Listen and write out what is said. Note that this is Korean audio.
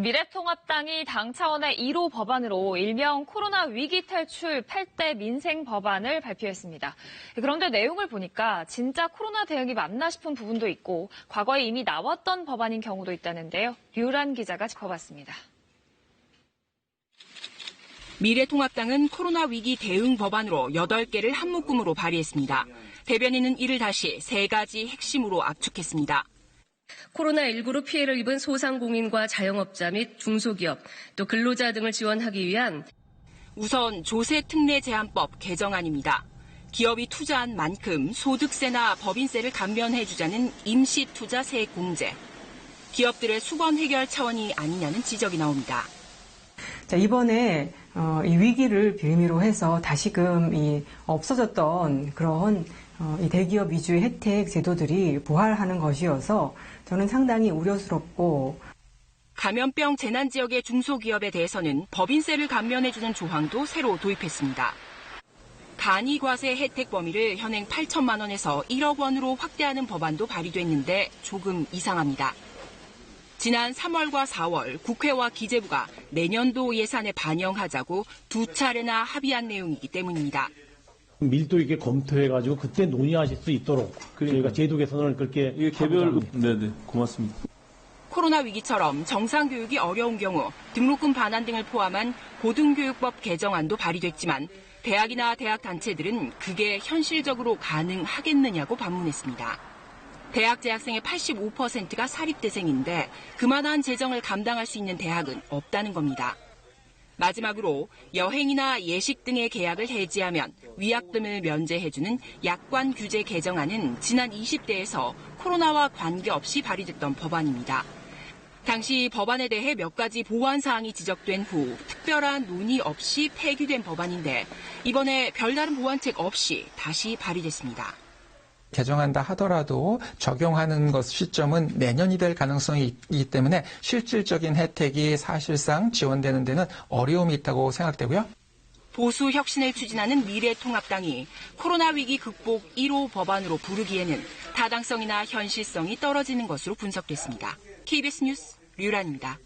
미래통합당이 당 차원의 1호 법안으로 일명 코로나 위기 탈출 8대 민생 법안을 발표했습니다. 그런데 내용을 보니까 진짜 코로나 대응이 맞나 싶은 부분도 있고 과거에 이미 나왔던 법안인 경우도 있다는데요. 류란 기자가 짚어봤습니다. 미래통합당은 코로나 위기 대응 법안으로 8개를 한 묶음으로 발의했습니다. 대변인은 이를 다시 3가지 핵심으로 압축했습니다. 코로나19로 피해를 입은 소상공인과 자영업자 및 중소기업, 또 근로자 등을 지원하기 위한 우선 조세특례제한법 개정안입니다. 기업이 투자한 만큼 소득세나 법인세를 감면해주자는 임시투자세 공제. 기업들의 수건 해결 차원이 아니냐는 지적이 나옵니다. 자, 이번에 이 위기를 빌미로 해서 다시금 이 없어졌던 그런 이 대기업 위주의 혜택 제도들이 부활하는 것이어서 저는 상당히 우려스럽고 감염병 재난 지역의 중소기업에 대해서는 법인세를 감면해주는 조항도 새로 도입했습니다. 간이과세 혜택 범위를 현행 8천만 원에서 1억 원으로 확대하는 법안도 발의됐는데 조금 이상합니다. 지난 3월과 4월 국회와 기재부가 내년도 예산에 반영하자고 2차례나 합의한 내용이기 때문입니다. 밀도 있게 검토해가지고 그때 논의하실 수 있도록 저희가 제도 개선을 그렇게 개별 네네 고맙습니다. 코로나 위기처럼 정상교육이 어려운 경우 등록금 반환 등을 포함한 고등교육법 개정안도 발의됐지만 대학이나 대학 단체들은 그게 현실적으로 가능하겠느냐고 반문했습니다. 대학 재학생의 85%가 사립대생인데 그만한 재정을 감당할 수 있는 대학은 없다는 겁니다. 마지막으로 여행이나 예식 등의 계약을 해지하면 위약금을 면제해주는 약관 규제 개정안은 지난 20대에서 코로나와 관계없이 발의됐던 법안입니다. 당시 법안에 대해 몇 가지 보완 사항이 지적된 후 특별한 논의 없이 폐기된 법안인데 이번에 별다른 보완책 없이 다시 발의됐습니다. 개정한다 하더라도 적용하는 것 시점은 내년이 될 가능성이 있기 때문에 실질적인 혜택이 사실상 지원되는 데는 어려움이 있다고 생각되고요. 보수 혁신을 추진하는 미래통합당이 코로나 위기 극복 1호 법안으로 부르기에는 타당성이나 현실성이 떨어지는 것으로 분석됐습니다. KBS 뉴스 류란입니다.